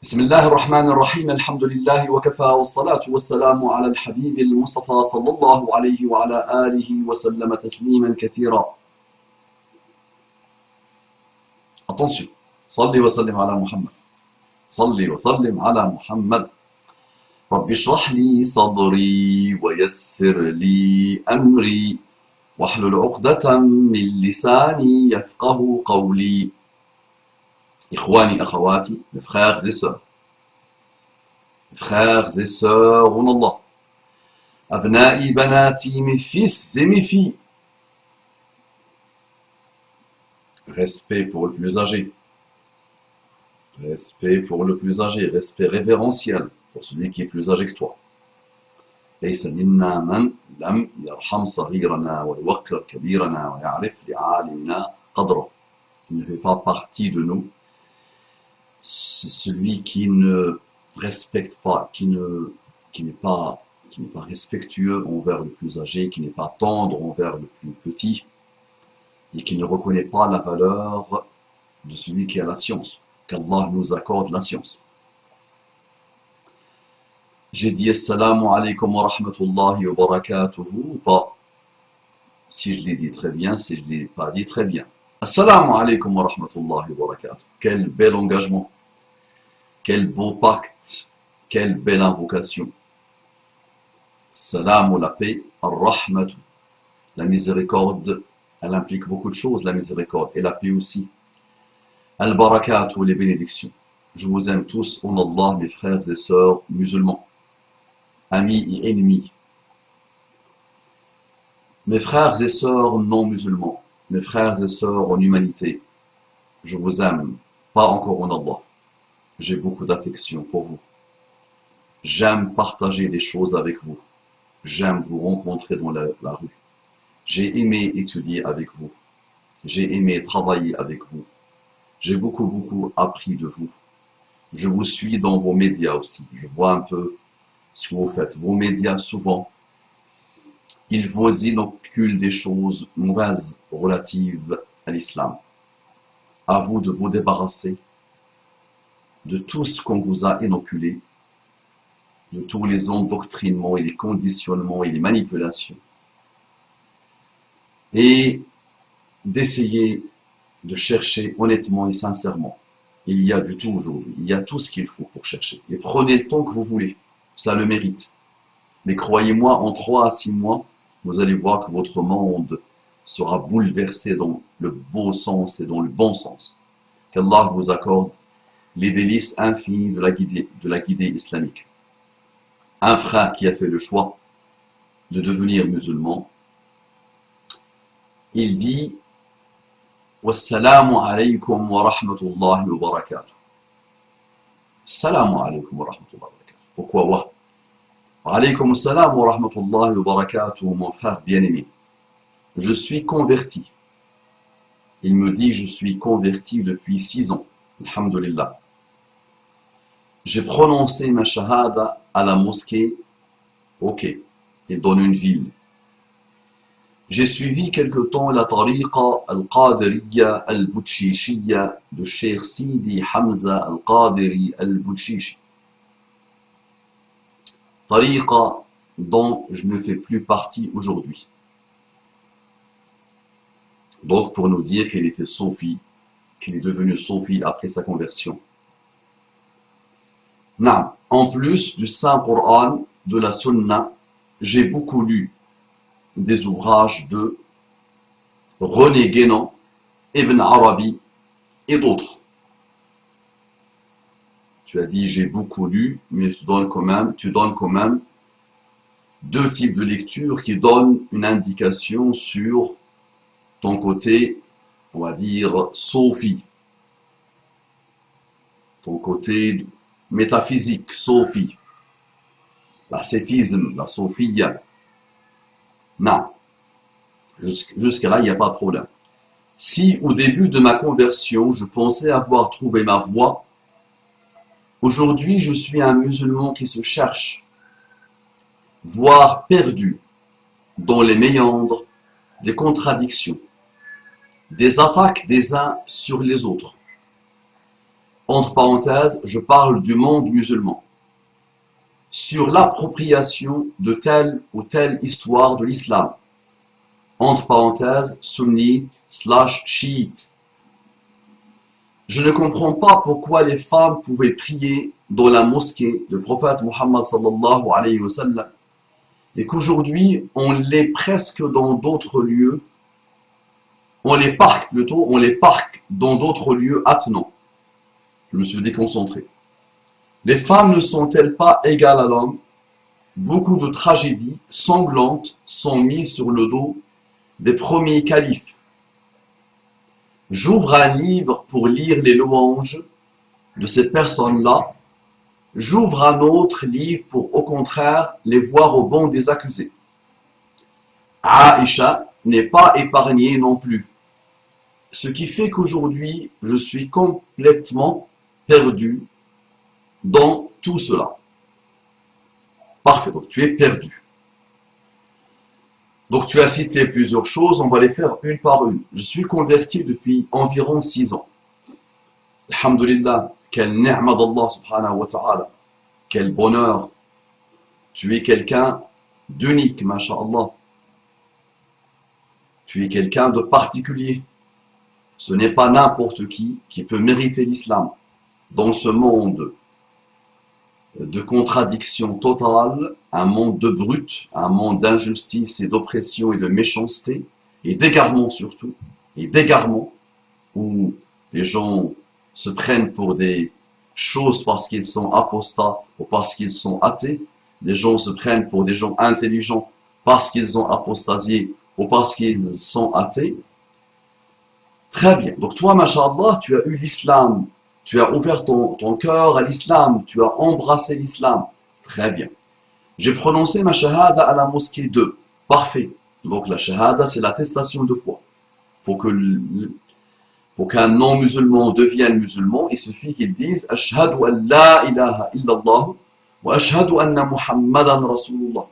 بسم الله الرحمن الرحيم الحمد لله وكفى والصلاة والسلام على الحبيب المصطفى صلى الله عليه وعلى آله وسلم تسليما كثيرا. Attention, صلي وسلم على محمد. صلي وسلم على محمد. رب اشرح لي صدري ويسر لي أمري واحلل عقدة من لساني يفقه قولي. إخواني أخواتي, mes frères et sœurs, en Allah, أبنائي بناتي, mes fils et mes filles, respect pour le plus âgé, respect révérentiel pour celui qui est plus âgé que toi. ليس منا من لم يرحم صغيرنا ويوقر كبيرنا ويعرف لعالمنا قدره. Il ne fait pas partie de nous celui qui ne respecte pas, qui n'est pas respectueux envers le plus âgé, qui n'est pas tendre envers le plus petit, et qui ne reconnaît pas la valeur de celui qui a la science, qu'Allah nous accorde la science. J'ai dit assalamu alaikum wa rahmatullahi wa barakatuhu ou pas? Si je l'ai dit très bien, si je ne l'ai pas dit très bien. Assalamu alaikum wa rahmatullahi wa barakatuh. Quel bel engagement, quel beau pacte, quelle belle invocation. Salam, la paix, ar-rahmatu, la miséricorde, elle implique beaucoup de choses, la miséricorde, et la paix aussi. Al-barakatu, les bénédictions. Je vous aime tous en Allah, mes frères et sœurs musulmans, amis et ennemis. Mes frères et sœurs non musulmans, mes frères et sœurs en humanité, je vous aime, pas encore en Allah. J'ai beaucoup d'affection pour vous. J'aime partager des choses avec vous. J'aime vous rencontrer dans la rue. J'ai aimé étudier avec vous. J'ai aimé travailler avec vous. J'ai beaucoup appris de vous. Je vous suis dans vos médias aussi. Je vois un peu ce que vous faites. Vos médias, souvent, ils vous inoculent des choses mauvaises relatives à l'islam. À vous de vous débarrasser de tout ce qu'on vous a inoculé, de tous les endoctrinements et les conditionnements et les manipulations, et d'essayer de chercher honnêtement et sincèrement. Il y a du tout aujourd'hui, il y a tout ce qu'il faut pour chercher. Et prenez le temps que vous voulez, ça le mérite. Mais croyez-moi, en 3 à 6 mois, vous allez voir que votre monde sera bouleversé dans le beau sens et dans le bon sens. Qu'Allah vous accorde les délices infinies de la guidée islamique. Un frère qui a fait le choix de devenir musulman, il dit Wassalamu alaykum wa rahmatullahi wa barakatuh. Assalamu alaykum wa rahmatullahi wa barakatuh. Pourquoi wa? Alaykum assalam wa rahmatullahi wa barakatuh, mon frère bien-aimé. Je suis converti. Il me dit, je suis converti depuis 6 ans. Alhamdulillah. J'ai prononcé ma shahada à la mosquée. Ok. Il donne une ville. J'ai suivi quelque temps la tariqa al-Qadiriyya al-Bouchishiyya de Cheikh Sidi Hamza al-Qadiri al-Bouchishi. Tariqa dont je ne fais plus partie aujourd'hui. Donc pour nous dire qu'il était Sofi, qu'il est devenu Sofi après sa conversion. Non. En plus du Saint-Coran, de la Sunna, j'ai beaucoup lu des ouvrages de René Guénon, Ibn Arabi et d'autres. Tu as dit j'ai beaucoup lu, mais tu donnes quand même 2 types de lecture qui donnent une indication sur ton côté, on va dire, Sophie. Ton côté métaphysique, Sophie. L'ascétisme, la Sophia. Non. Jusqu'à là, il n'y a pas de problème. Si au début de ma conversion, je pensais avoir trouvé ma voie, aujourd'hui, je suis un musulman qui se cherche, voire perdu, dans les méandres des contradictions, des attaques des uns sur les autres. Entre parenthèses, je parle du monde musulman. Sur l'appropriation de telle ou telle histoire de l'islam. Entre parenthèses, sunnite / chiite. Je ne comprends pas pourquoi les femmes pouvaient prier dans la mosquée du prophète Muhammad sallallahu alayhi wa sallam et qu'aujourd'hui on les presque dans d'autres lieux, on les parque dans d'autres lieux attenants. Je me suis déconcentré. Les femmes ne sont-elles pas égales à l'homme? Beaucoup de tragédies sanglantes sont mises sur le dos des premiers califes. J'ouvre un livre pour lire les louanges de ces personnes-là. J'ouvre un autre livre pour, au contraire, les voir au banc des accusés. Aïcha n'est pas épargnée non plus. Ce qui fait qu'aujourd'hui, je suis complètement perdu dans tout cela. Parfait, donc tu es perdu. Donc tu as cité plusieurs choses, on va les faire une par une. Je suis converti depuis environ 6 ans. Alhamdulillah, quelle ni'ma d'Allah subhanahu wa ta'ala. Quel bonheur. Tu es quelqu'un d'unique, masha'Allah. Tu es quelqu'un de particulier. Ce n'est pas n'importe qui peut mériter l'islam. Dans ce monde de contradiction totale, un monde de brutes, un monde d'injustice et d'oppression et de méchanceté, et d'égarement surtout, et d'égarement, où les gens se prennent pour des choses parce qu'ils sont apostats ou parce qu'ils sont athées, les gens se prennent pour des gens intelligents parce qu'ils ont apostasié ou parce qu'ils sont athées. Très bien, donc toi, masha'Allah, tu as eu l'islam. Tu as ouvert ton cœur à l'islam, tu as embrassé l'islam. Très bien. J'ai prononcé ma shahada à la mosquée 2. Parfait. Donc la shahada, c'est l'attestation de foi. Pour qu'un non-musulman devienne musulman, il suffit qu'il dise Ashhadu an la ilaha illallah wa ashhadu anna Muhammadan Rasulullah.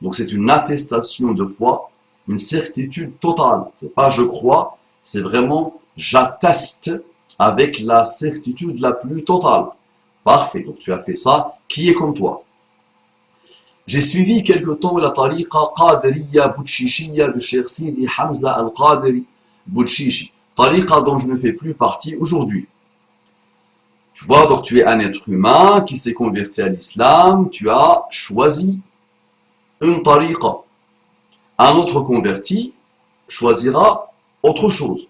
Donc c'est une attestation de foi, une certitude totale. C'est pas je crois, c'est vraiment j'atteste avec la certitude la plus totale. Parfait, donc tu as fait ça. Qui est comme toi? J'ai suivi quelque temps la tariqa Qadiriya Bouchishiya de Cheikh Sidi Hamza al-Qadiri Bouchishi. Tariqa dont je ne fais plus partie aujourd'hui. Tu vois, donc tu es un être humain qui s'est converti à l'islam, tu as choisi une tariqa. Un autre converti choisira autre chose.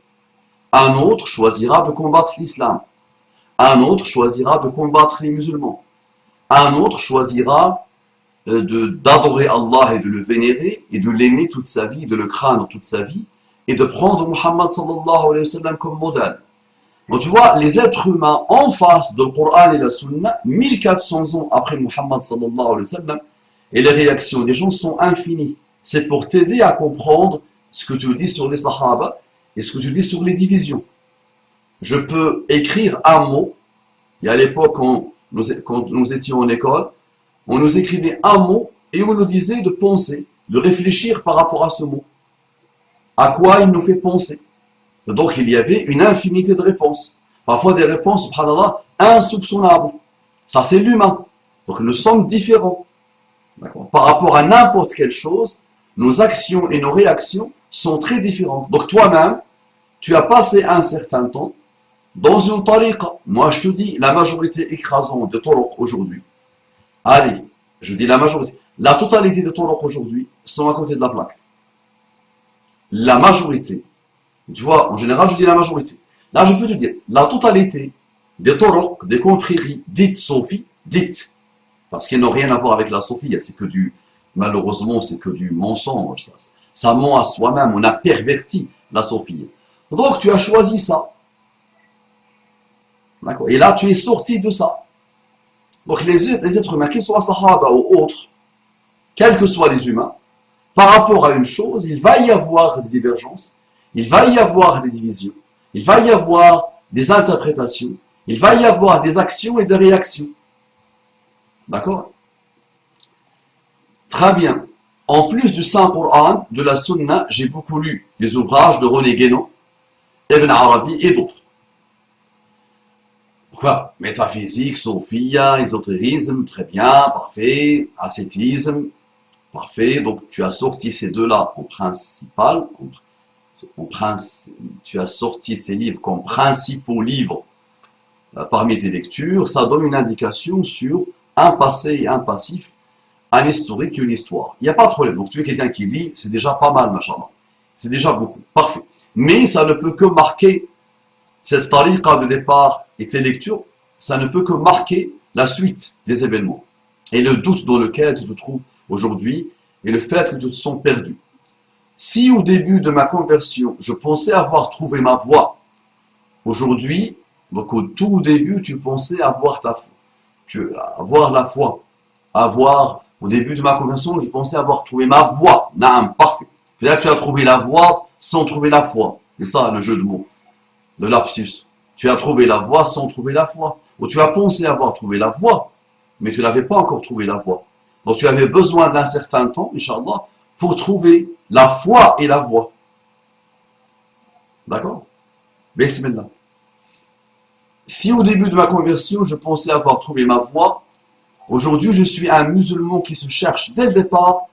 Un autre choisira de combattre l'islam. Un autre choisira de combattre les musulmans. Un autre choisira d'adorer Allah et de le vénérer et de l'aimer toute sa vie, de le craindre toute sa vie et de prendre Muhammad sallallahu alayhi wa sallam comme modèle. Donc tu vois, les êtres humains en face du Coran et la Sunna, 1400 ans après Muhammad sallallahu alayhi wa sallam, et les réactions des gens sont infinies. C'est pour t'aider à comprendre ce que tu dis sur les Sahaba et ce que tu dis sur les divisions. Je peux écrire un mot, et à l'époque quand nous étions en école, on nous écrivait un mot et on nous disait de penser, de réfléchir par rapport à ce mot. À quoi il nous fait penser. Donc il y avait une infinité de réponses. Parfois des réponses, subhanallah, insoupçonnables. Ça c'est l'humain. Donc nous sommes différents. Par rapport à n'importe quelle chose, nos actions et nos réactions sont très différentes. Donc toi-même, tu as passé un certain temps dans une tariqa. Moi je te dis, la majorité écrasante de tariq aujourd'hui, allez, je dis la majorité, la totalité de tariq aujourd'hui sont à côté de la plaque. La majorité, tu vois, en général je dis la majorité. Là je peux te dire, la totalité des tariq, des confréries dites Sophie, dites, parce qu'elles n'ont rien à voir avec la Sophie, c'est que du, malheureusement c'est que du mensonge, ça ment à soi-même, on a perverti la Sophie. Donc tu as choisi ça. D'accord. Et là tu es sorti de ça. Donc les êtres humains, qu'ils soient Sahaba ou autres, quels que soient les humains, par rapport à une chose, il va y avoir des divergences, il va y avoir des divisions, il va y avoir des interprétations, il va y avoir des actions et des réactions. D'accord? Très bien. En plus du Saint-Coran, de la Sunna, j'ai beaucoup lu les ouvrages de René Guénon, Ibn Arabi et d'autres. Quoi? Métaphysique, sophia, ésotérisme, très bien, parfait, ascétisme, parfait. Donc tu as sorti ces deux-là en principal, tu as sorti ces livres comme principaux livres parmi tes lectures. Ça donne une indication sur un passé et un passif, un historique et une histoire. Il n'y a pas de problème. Donc tu es quelqu'un qui lit, c'est déjà pas mal, machallah. C'est déjà beaucoup, parfait. Mais ça ne peut que marquer cette tariqa de départ et tes lectures, ça ne peut que marquer la suite des événements. Et le doute dans lequel tu te trouves aujourd'hui et le fait que tu te sens perdu. Si au début de ma conversion, je pensais avoir trouvé ma voie, aujourd'hui, donc au tout début, tu pensais avoir avoir la foi. Au début de ma conversion, je pensais avoir trouvé ma voie. Naam, parfait. C'est-à-dire que tu as trouvé la voie sans trouver la foi. C'est ça le jeu de mots, le lapsus. Tu as trouvé la voie sans trouver la foi. Ou tu as pensé avoir trouvé la voie, mais tu n'avais pas encore trouvé la voie. Donc tu avais besoin d'un certain temps, Inch'Allah, pour trouver la foi et la voie. D'accord? Bismillah. Si au début de ma conversion, je pensais avoir trouvé ma voie, aujourd'hui je suis un musulman qui se cherche. Dès le départ,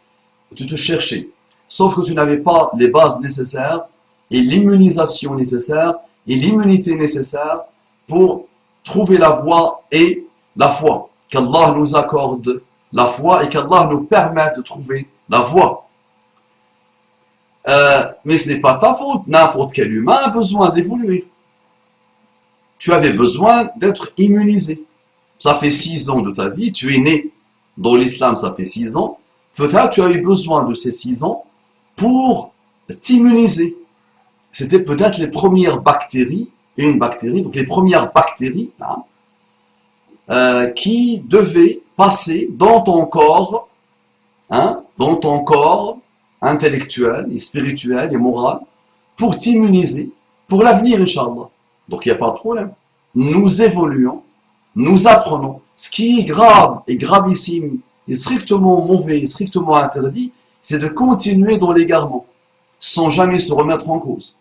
tu te cherchais. Sauf que tu n'avais pas les bases nécessaires et l'immunisation nécessaire et l'immunité nécessaire pour trouver la voie et la foi. Qu'Allah nous accorde la foi et qu'Allah nous permette de trouver la voie. Mais ce n'est pas ta faute. N'importe quel humain a besoin d'évoluer. Tu avais besoin d'être immunisé. Ça fait 6 ans de ta vie, tu es né dans l'islam, ça fait 6 ans. Peut-être tu as eu besoin de ces 6 ans pour t'immuniser. C'était peut-être les premières bactéries, donc les premières bactéries qui devaient passer dans ton corps intellectuel et spirituel et moral pour t'immuniser pour l'avenir, Inch'Allah. Donc il n'y a pas de problème. Nous évoluons, nous apprenons. Ce qui est grave et gravissime et strictement mauvais et strictement interdit, c'est de continuer dans l'égarement, sans jamais se remettre en cause.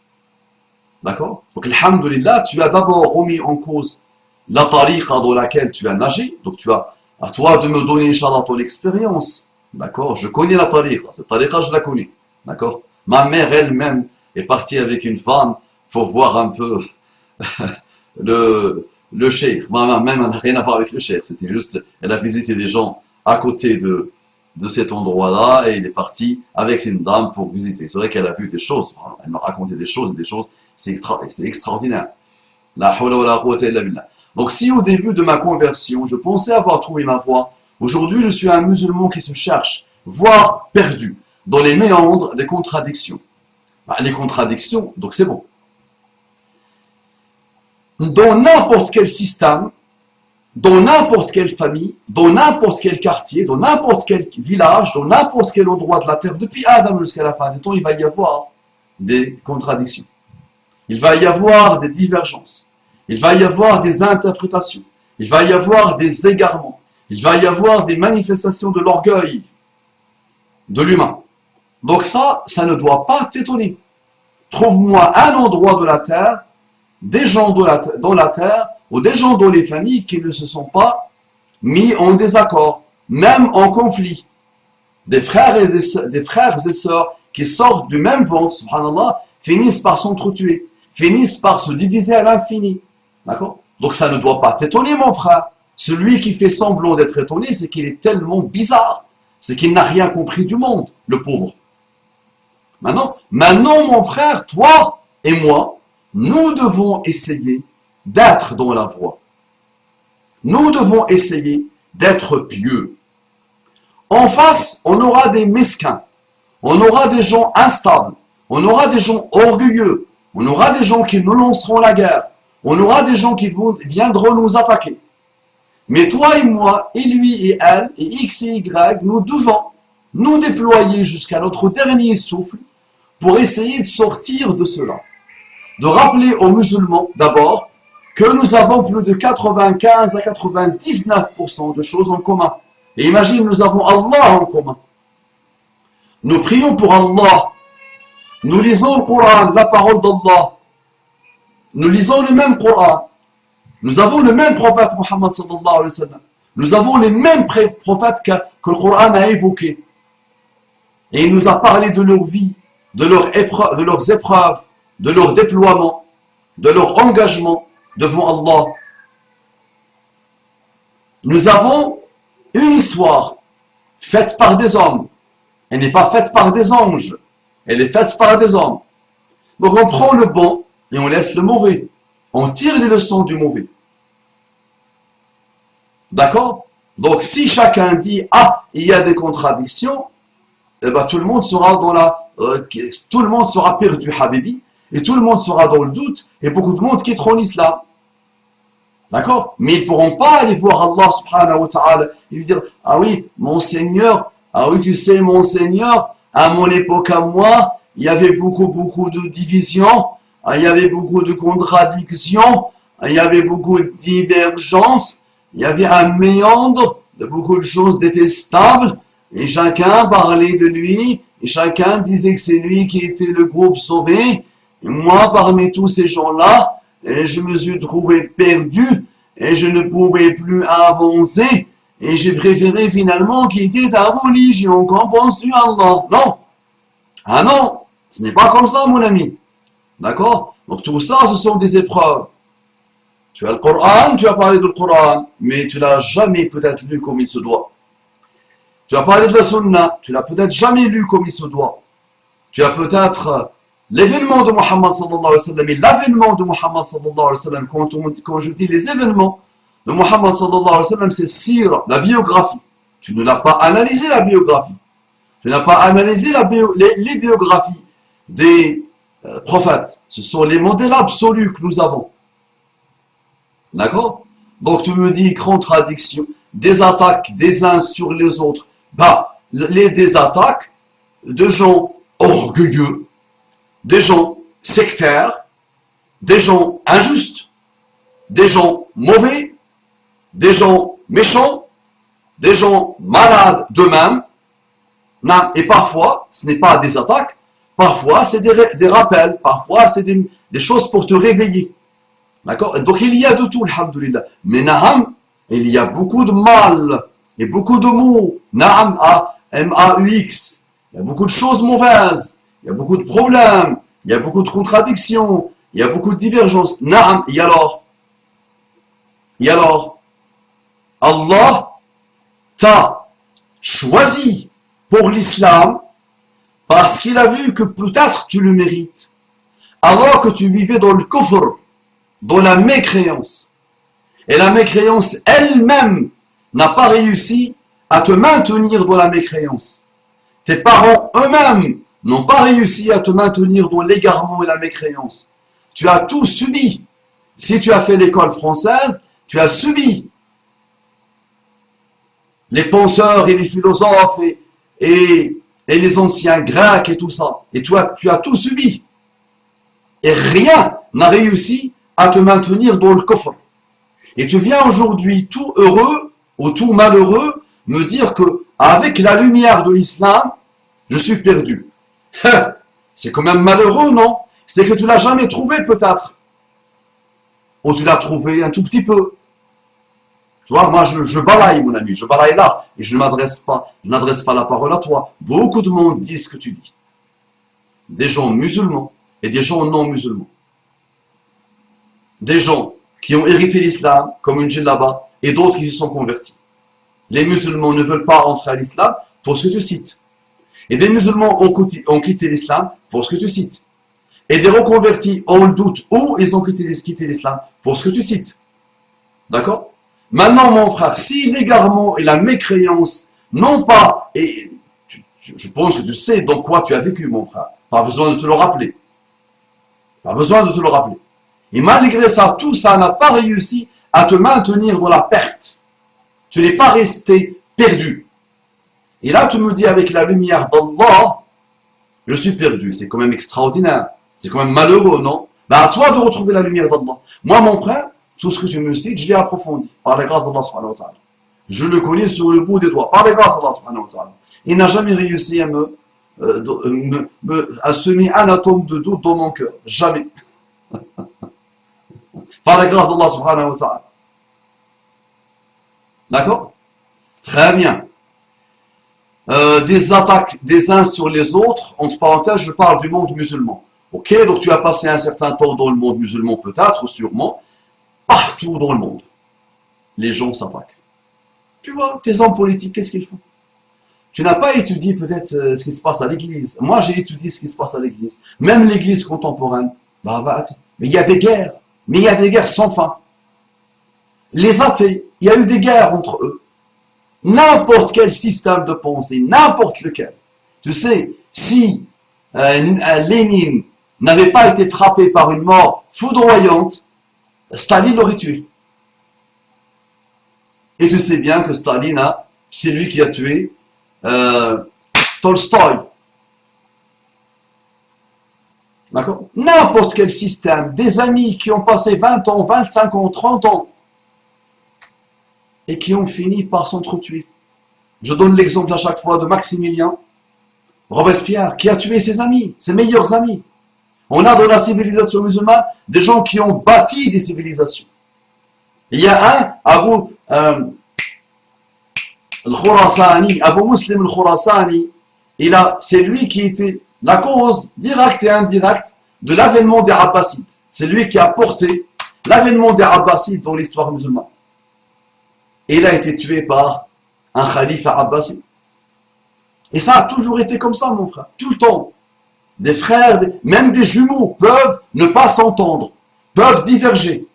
D'accord? Donc, alhamdoulilah, tu as d'abord remis en cause la tariqa dans laquelle tu as nagé. Donc, tu as à toi de me donner, Inch'Allah, ton expérience. D'accord? Je connais la tariqa. Cette tariqa, je la connais. D'accord? Ma mère elle-même est partie avec une femme pour voir un peu le cheikh. Ma mère n'a rien à voir avec le cheikh. C'était juste, elle a visité des gens à côté de cet endroit-là et il est parti avec une dame pour visiter. C'est vrai qu'elle a vu des choses. Elle m'a raconté des choses. C'est extraordinaire. La hawla wa la quwwata illa billah. Donc si au début de ma conversion, je pensais avoir trouvé ma voie, aujourd'hui je suis un musulman qui se cherche, voire perdu, dans les méandres des contradictions. Les contradictions, donc c'est bon. Dans n'importe quel système, dans n'importe quelle famille, dans n'importe quel quartier, dans n'importe quel village, dans n'importe quel endroit de la terre, depuis Adam jusqu'à la fin des temps, il va y avoir des contradictions. Il va y avoir des divergences. Il va y avoir des interprétations. Il va y avoir des égarements. Il va y avoir des manifestations de l'orgueil de l'humain. Donc ça ne doit pas t'étonner. Trouve-moi un endroit de la terre, des gens dans la terre, ou des gens dans les familles qui ne se sont pas mis en désaccord, même en conflit. Des frères et sœurs qui sortent du même ventre, subhanallah, finissent par s'entretuer, finissent par se diviser à l'infini. D'accord? Donc ça ne doit pas t'étonner, mon frère. Celui qui fait semblant d'être étonné, c'est qu'il est tellement bizarre. C'est qu'il n'a rien compris du monde, le pauvre. Maintenant, mon frère, toi et moi, nous devons essayer d'être dans la voie. Nous devons essayer d'être pieux. En face, on aura des mesquins. On aura des gens instables. On aura des gens orgueilleux. On aura des gens qui nous lanceront la guerre. On aura des gens qui viendront nous attaquer. Mais toi et moi, et lui et elle, et X et Y, nous devons nous déployer jusqu'à notre dernier souffle pour essayer de sortir de cela. De rappeler aux musulmans, d'abord, que nous avons plus de 95 à 99% de choses en commun. Et imagine, nous avons Allah en commun. Nous prions pour Allah. Nous lisons le Coran, la parole d'Allah. Nous lisons le même Coran. Nous avons le même prophète Muhammad sallallahu alayhi wa sallam. Nous avons les mêmes prophètes que le Coran a évoqués. Et il nous a parlé de leur vie, de leurs épreuves, de leur déploiement, de leur engagement devant Allah. Nous avons une histoire faite par des hommes. Elle n'est pas faite par des anges. Elle est faite par des hommes. Donc on prend le bon et on laisse le mauvais. On tire les leçons du mauvais. D'accord? Donc si chacun dit « Ah, il y a des contradictions », eh ben, tout le monde sera tout le monde sera perdu, Habibi, et tout le monde sera dans le doute, et beaucoup de monde quitteront l'islam. D'accord? Mais ils ne pourront pas aller voir Allah subhanahu wa ta'ala et lui dire « Ah oui, mon Seigneur, ah oui, tu sais, mon Seigneur, à mon époque à moi, il y avait beaucoup de divisions, il y avait beaucoup de contradictions, il y avait beaucoup de divergences, il y avait un méandre de beaucoup de choses détestables, et chacun parlait de lui, et chacun disait que c'est lui qui était le groupe sauvé, et moi, parmi tous ces gens-là, et je me suis trouvé perdu, et je ne pouvais plus avancer, et j'ai préféré finalement quitter ta religion. Qu'en penses-tu, Allah? Non. Ah non, ce n'est pas comme ça, mon ami. D'accord? Donc tout ça, ce sont des épreuves. Tu as le Coran, tu as parlé du Coran, mais tu l'as jamais peut-être lu comme il se doit. Tu as parlé de la Sunna, tu l'as peut-être jamais lu comme il se doit. Tu as peut-être l'événement de Muhammad sallallahu alayhi wa sallam, et l'avènement de Muhammad sallallahu alayhi wa sallam, quand je dis les événements de Muhammad sallallahu alayhi wa sallam, c'est sira, la biographie. Tu ne l'as pas analysé la biographie. Tu n'as pas analysé les biographies des prophètes. Ce sont les modèles absolus que nous avons. D'accord? Donc tu me dis contradiction, des attaques des uns sur les autres. Bah, des attaques de gens orgueilleux, des gens sectaires, des gens injustes, des gens mauvais, des gens méchants, des gens malades d'eux-mêmes. Et parfois, ce n'est pas des attaques, parfois c'est des rappels, parfois c'est des choses pour te réveiller. D'accord? Donc il y a de tout, alhamdoulilah. Mais na'am, il y a beaucoup de mal et beaucoup de mots. Na'am, M-A-U-X. Il y a beaucoup de choses mauvaises. Il y a beaucoup de problèmes. Il y a beaucoup de contradictions. Il y a beaucoup de divergences. Na'am, et alors? Allah t'a choisi pour l'islam parce qu'il a vu que peut-être tu le mérites. Alors que tu vivais dans le kufr, dans la mécréance. Et la mécréance elle-même n'a pas réussi à te maintenir dans la mécréance. Tes parents eux-mêmes n'ont pas réussi à te maintenir dans l'égarement et la mécréance. Tu as tout subi. Si tu as fait l'école française, tu as subi les penseurs et les philosophes et les anciens grecs et tout ça. Et tu as tout subi. Et rien n'a réussi à te maintenir dans le coffre. Et tu viens aujourd'hui tout heureux ou tout malheureux me dire que avec la lumière de l'islam, je suis perdu. C'est quand même malheureux, non? C'est que tu l'as jamais trouvé peut-être. Ou tu l'as trouvé un tout petit peu. Tu vois, moi je balaye mon ami, je balaye là, et je n'adresse pas la parole à toi. Beaucoup de monde dit ce que tu dis. Des gens musulmans et des gens non musulmans. Des gens qui ont hérité l'islam, comme une djellaba, et d'autres qui se sont convertis. Les musulmans ne veulent pas rentrer à l'islam pour ce que tu cites. Et des musulmans ont quitté l'islam pour ce que tu cites. Et des reconvertis ont le doute où ils ont quitté l'islam pour ce que tu cites. D'accord? Maintenant, mon frère, si l'égarement et la mécréance n'ont pas, et je pense que tu sais dans quoi tu as vécu, mon frère, pas besoin de te le rappeler. Pas besoin de te le rappeler. Et malgré ça, tout ça n'a pas réussi à te maintenir dans la perte. Tu n'es pas resté perdu. Et là, tu me dis avec la lumière d'Allah, je suis perdu. C'est quand même extraordinaire. C'est quand même malheureux, non? Ben à toi de retrouver la lumière d'Allah. Moi, mon frère, tout ce que tu me cites, je l'ai approfondi par la grâce d'Allah subhanahu wa ta'ala. Je le connais sur le bout des doigts, par la grâce d'Allah subhanahu wa ta'ala. Il n'a jamais réussi à à semer un atome de doute dans mon cœur. Jamais. par la grâce d'Allah subhanahu wa ta'ala. D'accord? Très bien. Des attaques des uns sur les autres, entre parenthèses, je parle du monde musulman. Ok, donc tu as passé un certain temps dans le monde musulman, peut-être, ou sûrement, partout dans le monde. Les gens s'attaquent. Tu vois, tes hommes politiques, qu'est-ce qu'ils font? Tu n'as pas étudié peut-être ce qui se passe à l'église. Moi, j'ai étudié ce qui se passe à l'église. Même l'église contemporaine. Mais il y a des guerres. Mais il y a des guerres sans fin. Les athées, il y a eu des guerres entre eux. N'importe quel système de pensée, n'importe lequel. Tu sais, si Lénine n'avait pas été frappé par une mort foudroyante, Staline l'aurait tué. Et tu sais bien que Staline, c'est lui qui a tué Tolstoï. D'accord? N'importe quel système, des amis qui ont passé 20 ans, 25 ans, 30 ans, et qui ont fini par s'entretuer. Je donne l'exemple à chaque fois de Maximilien Robespierre, qui a tué ses amis, ses meilleurs amis. On a dans la civilisation musulmane des gens qui ont bâti des civilisations. Il y a un, Al-Khurasani, Abu Muslim Al-Khurasani, c'est lui qui était la cause directe et indirecte de l'avènement des Abbasides. C'est lui qui a porté l'avènement des Abbasides dans l'histoire musulmane. Et il a été tué par un khalifa abbaside. Et ça a toujours été comme ça, mon frère, tout le temps. Des frères, même des jumeaux, peuvent ne pas s'entendre, peuvent diverger,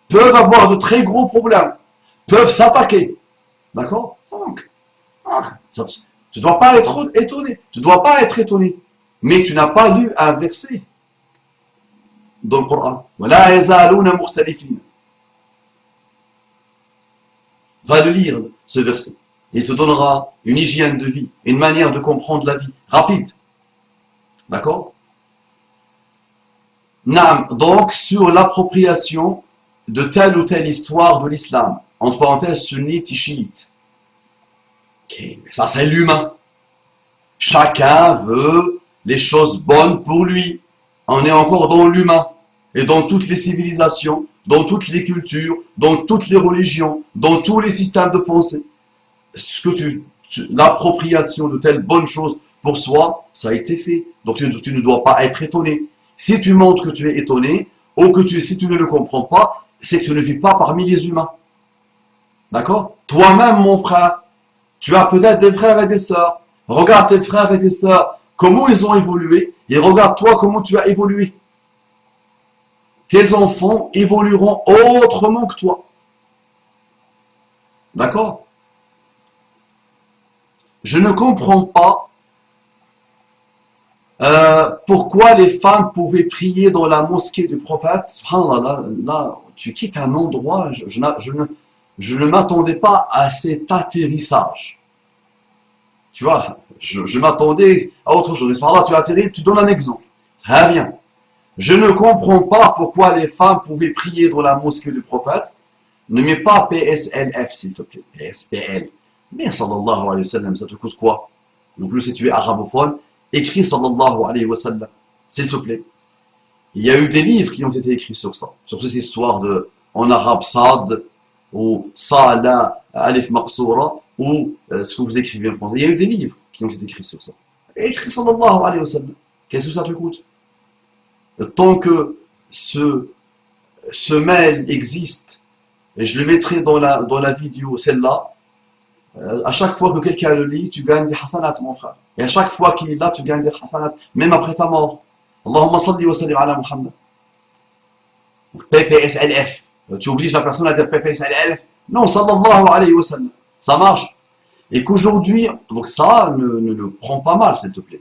peuvent avoir de très gros problèmes, peuvent s'attaquer. D'accord? Donc, tu ne dois pas être étonné. Tu ne dois pas être étonné. Mais tu n'as pas lu un verset dans le Coran. وَلَا يَزَالُونَ مُخْتَلِفِينَ. Va le lire, ce verset. Il te donnera une hygiène de vie, une manière de comprendre la vie, rapide. D'accord? Donc, sur l'appropriation de telle ou telle histoire de l'islam, entre parenthèses sunnite et chiite. Okay. Ça, c'est l'humain. Chacun veut les choses bonnes pour lui. On est encore dans l'humain. Et dans toutes les civilisations, dans toutes les cultures, dans toutes les religions, dans tous les systèmes de pensée. L'appropriation de telles bonnes choses pour soi, ça a été fait. Donc tu ne dois pas être étonné. Si tu montres que tu es étonné, ou que si tu ne le comprends pas, c'est que tu ne vis pas parmi les humains. D'accord? Toi-même, mon frère, tu as peut-être des frères et des sœurs. Regarde tes frères et tes sœurs, comment ils ont évolué, et regarde toi comment tu as évolué. Tes enfants évolueront autrement que toi. D'accord? Je ne comprends pas pourquoi les femmes pouvaient prier dans la mosquée du prophète. Subhanallah, là, tu quittes un endroit, je ne m'attendais pas à cet atterrissage. Tu vois, je m'attendais à autre chose. Là, tu atterris, tu donnes un exemple. Très bien. Je ne comprends pas pourquoi les femmes pouvaient prier dans la mosquée du prophète. Ne mets pas PSLF, s'il te plaît. PSPL. Mais sallallahu alayhi wa sallam, ça te coûte quoi? Donc, plus si tu es arabophone, écris sallallahu alayhi wa sallam, s'il te plaît. Il y a eu des livres qui ont été écrits sur ça, sur cette histoire de, en arabe, sad, ou sala, alif maqsoura, ou ce que vous écrivez en français. Il y a eu des livres qui ont été écrits sur ça. Écris sallallahu alayhi wa sallam. Qu'est-ce que ça te coûte? Tant que ce mail existe, et je le mettrai dans la vidéo, celle-là, à chaque fois que quelqu'un le lit, tu gagnes des hasanat, mon frère. Et à chaque fois qu'il est là, tu gagnes des hasanat, même après ta mort. Allahumma salli wa sallim ala Muhammad. PPSLF. Tu obliges la personne à dire PPSLF? Non, sallallahu alayhi wa sallam. Ça marche. Et qu'aujourd'hui, donc ça, ne le prends pas mal, s'il te plaît.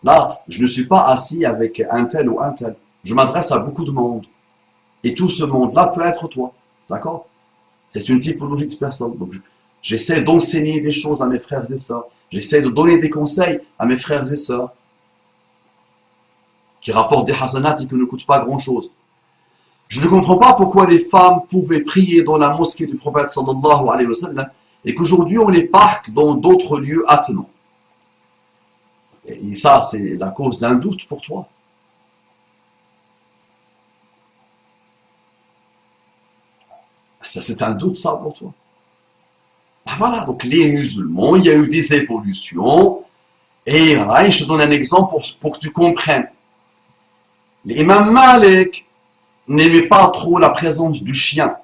Là, je ne suis pas assis avec un tel ou un tel. Je m'adresse à beaucoup de monde. Et tout ce monde-là peut être toi. D'accord? C'est une typologie de personne. Donc, j'essaie d'enseigner des choses à mes frères et sœurs. J'essaie de donner des conseils à mes frères et sœurs qui rapportent des hasanats et qui ne coûtent pas grand-chose. Je ne comprends pas pourquoi les femmes pouvaient prier dans la mosquée du prophète sallallahu alayhi wa sallam et qu'aujourd'hui on les parque dans d'autres lieux attenants. Et ça, c'est la cause d'un doute pour toi. Ça, c'est un doute, ça, pour toi. Ben voilà, donc les musulmans, il y a eu des évolutions. Et voilà, je te donne un exemple pour que tu comprennes. L'imam Malik n'aimait pas trop la présence du chien.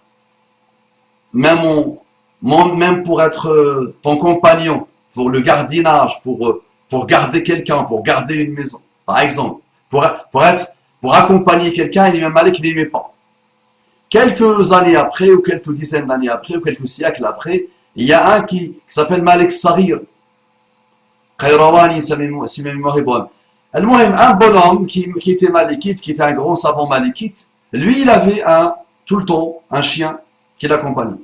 Même pour être ton compagnon, pour le gardiennage, pour garder quelqu'un, pour garder une maison, par exemple. Pour accompagner quelqu'un, l'imam Malik n'aimait pas. Quelques années après, ou quelques dizaines d'années après, ou quelques siècles après, il y a un qui s'appelle Malik Sarir. Khayrawani, si ma mémoire est bonne. Un bonhomme qui était malikite, qui était un grand savant malikite, lui, il avait tout le temps un chien qui l'accompagnait,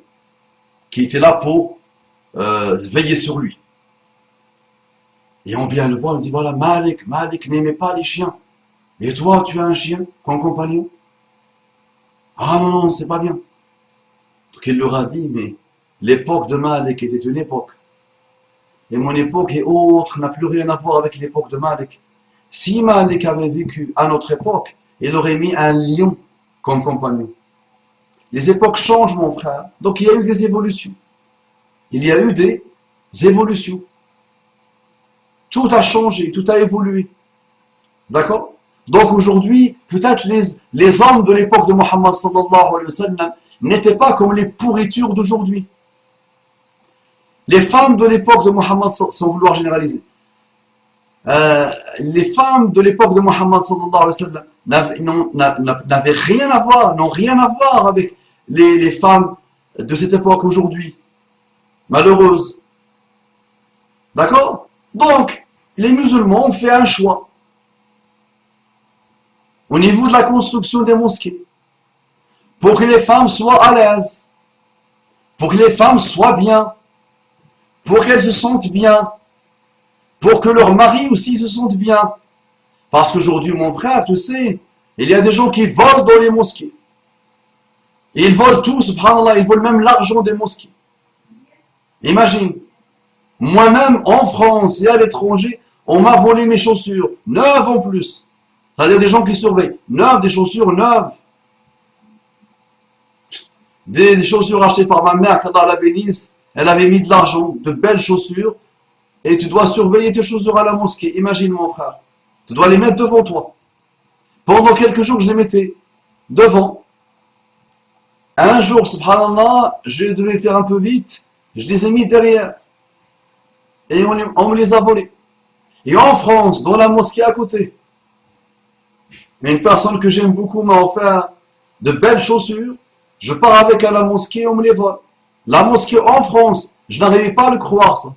qui était là pour veiller sur lui. Et on vient le voir, on dit voilà, Malik n'aimait pas les chiens. Et toi, tu as un chien comme compagnon? Ah non, c'est pas bien. Donc il leur a dit, mais l'époque de Malik était une époque. Et mon époque est autre, n'a plus rien à voir avec l'époque de Malik. Si Malik avait vécu à notre époque, il aurait mis un lion comme compagnon. Les époques changent, mon frère. Donc il y a eu des évolutions. Il y a eu des évolutions. Tout a changé, tout a évolué. D'accord? Donc aujourd'hui, peut-être les hommes de l'époque de Muhammad sallallahu alayhi wa sallam n'étaient pas comme les pourritures d'aujourd'hui. Les femmes de l'époque de Muhammad, sans vouloir généraliser, les femmes de l'époque de Muhammad sallallahu alayhi wa sallam n'avaient rien à voir, n'ont rien à voir avec les femmes de cette époque aujourd'hui. Malheureuses. D'accord? Donc, les musulmans ont fait un choix. Au niveau de la construction des mosquées. Pour que les femmes soient à l'aise. Pour que les femmes soient bien. Pour qu'elles se sentent bien. Pour que leurs maris aussi se sentent bien. Parce qu'aujourd'hui, mon frère, tu sais, il y a des gens qui volent dans les mosquées. Et ils volent tout, subhanallah, ils volent même l'argent des mosquées. Imagine. Moi-même, en France et à l'étranger, on m'a volé mes chaussures, 9 en plus. C'est-à-dire des gens qui surveillent. 9, des chaussures neuves. Des chaussures achetées par ma mère, quand elle la bénisse, elle avait mis de l'argent, de belles chaussures, et tu dois surveiller tes chaussures à la mosquée. Imagine mon frère. Tu dois les mettre devant toi. Pendant quelques jours, je les mettais devant. Un jour, subhanallah, je devais faire un peu vite, je les ai mis derrière. Et on me les a volés. Et en France, dans la mosquée à côté, une personne que j'aime beaucoup m'a offert de belles chaussures. Je pars avec à la mosquée, on me les vole. La mosquée en France, je n'arrivais pas à le croire ça.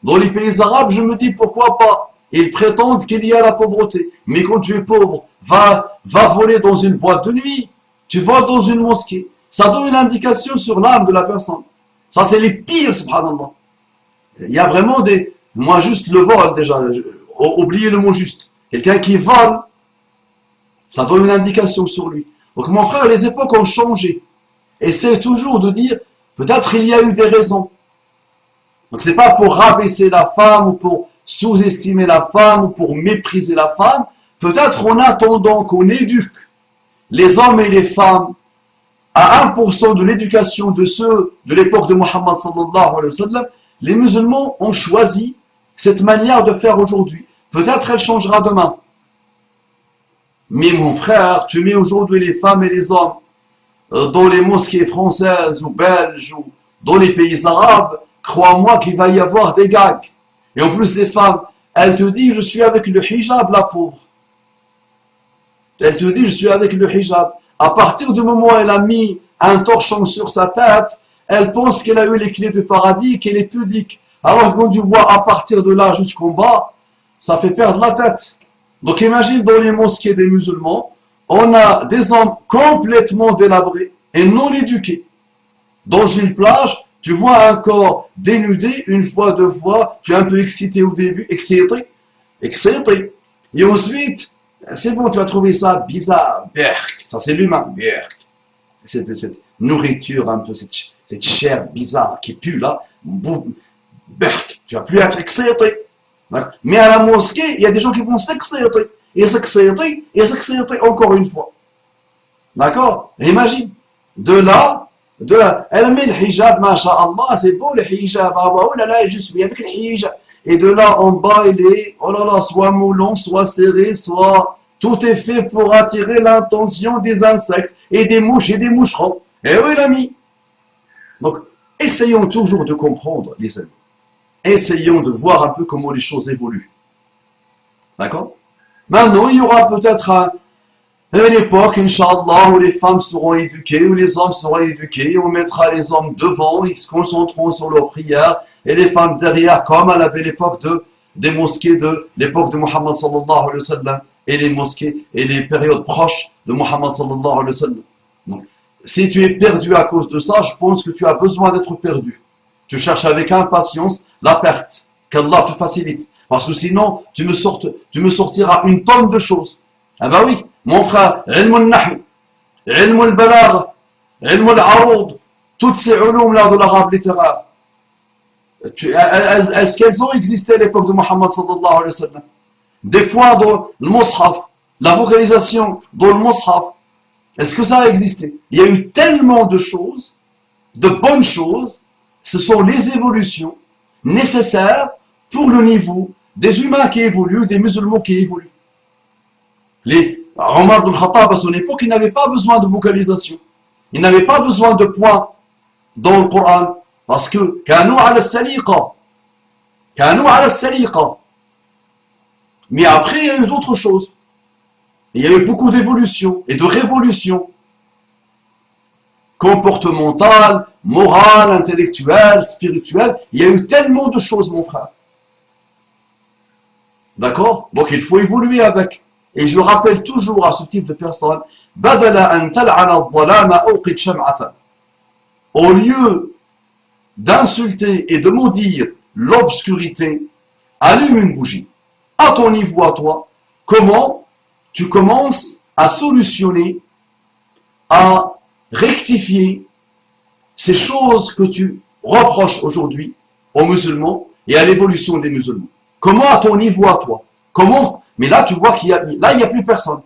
Dans les pays arabes, je me dis pourquoi pas. Ils prétendent qu'il y a la pauvreté. Mais quand tu es pauvre, va voler dans une boîte de nuit. Tu voles dans une mosquée. Ça donne une indication sur l'âme de la personne. Ça, c'est les pires, subhanallah. Il y a vraiment des... Moi, juste le vol, déjà. Oubliez le mot juste. Quelqu'un qui vole, ça donne une indication sur lui. Donc, mon frère, les époques ont changé. Essaie toujours de dire, peut-être il y a eu des raisons. Donc, c'est pas pour rabaisser la femme, ou pour sous-estimer la femme, ou pour mépriser la femme. Peut-être en attendant qu'on éduque les hommes et les femmes à 1% de l'éducation de ceux de l'époque de Muhammad sallallahu alayhi wa sallam, les musulmans ont choisi cette manière de faire aujourd'hui. Peut-être elle changera demain. Mais mon frère, tu mets aujourd'hui les femmes et les hommes dans les mosquées françaises ou belges ou dans les pays arabes, crois-moi qu'il va y avoir des gags. Et en plus, les femmes, elles te disent, je suis avec le hijab, la pauvre. Elle te dit, je suis avec le hijab. À partir du moment où elle a mis un torchon sur sa tête, elle pense qu'elle a eu les clés du paradis, qu'elle est pudique. Alors quand tu vois à partir de là jusqu'en bas, ça fait perdre la tête. Donc imagine dans les mosquées des musulmans, on a des hommes complètement délabrés et non éduqués. Dans une plage, tu vois un corps dénudé, une fois, deux fois, tu es un peu excité au début, excité. Et ensuite, c'est bon, tu vas trouver ça bizarre, berk, ça c'est l'humain, berk. Cette nourriture un peu, cette chair bizarre qui pue là, berk, tu vas plus être excité. Mais à la mosquée, il y a des gens qui vont s'exciter, et s'exciter encore une fois. D'accord? Imagine. De là, elle met le hijab, masha'Allah, c'est beau le hijab, ah oh là là, je suis avec le hijab. Et de là en bas, il est, oh là là, soit moulant, soit serré, soit tout est fait pour attirer l'attention des insectes et des mouches et des moucherons. Eh oui, l'ami. Donc, essayons toujours de comprendre, les amis. Essayons de voir un peu comment les choses évoluent. D'accord? Maintenant, il y aura peut-être une époque, Inch'Allah, où les femmes seront éduquées, où les hommes seront éduqués, on mettra les hommes devant, ils se concentreront sur leurs prières, et les femmes derrière, comme à la belle époque des mosquées de l'époque de Muhammad sallallahu alayhi wa sallam, et les mosquées, et les périodes proches de Muhammad sallallahu alayhi wa sallam. Donc, si tu es perdu à cause de ça, je pense que tu as besoin d'être perdu. Tu cherches avec impatience la perte, qu'Allah te facilite. Parce que sinon, tu me sortiras une tonne de choses. Ah ben oui, mon frère, ilm al-nahl, ilm al-balagh, ilm al-aroud, toutes ces ulum-là de l'arabe littéraire, est-ce qu'elles ont existé à l'époque de Muhammad sallallahu alayhi wa sallam? Des fois dans le mushaf, la vocalisation dans le mushaf, est-ce que ça a existé? Il y a eu tellement de choses, de bonnes choses, ce sont les évolutions nécessaires pour le niveau des humains qui évoluent, des musulmans qui évoluent. Omar ibn Khattab, à son époque, il n'avait pas besoin de vocalisation. Il n'avait pas besoin de points dans le Coran. Parce que, كانوا على السليقة. كانوا على السليقة. Mais après, il y a eu d'autres choses. Il y a eu beaucoup d'évolutions et de révolutions. Comportementales, morales, intellectuelles, spirituelles. Il y a eu tellement de choses, mon frère. D'accord? Donc il faut évoluer avec. Et je rappelle toujours à ce type de personnes, au lieu d'insulter et de maudire l'obscurité, allume une bougie. À ton niveau à toi, comment tu commences à solutionner, à rectifier ces choses que tu reproches aujourd'hui aux musulmans et à l'évolution des musulmans. Comment à ton niveau à toi? Comment? Mais là, tu vois qu'il y a, là, il n'y a plus personne.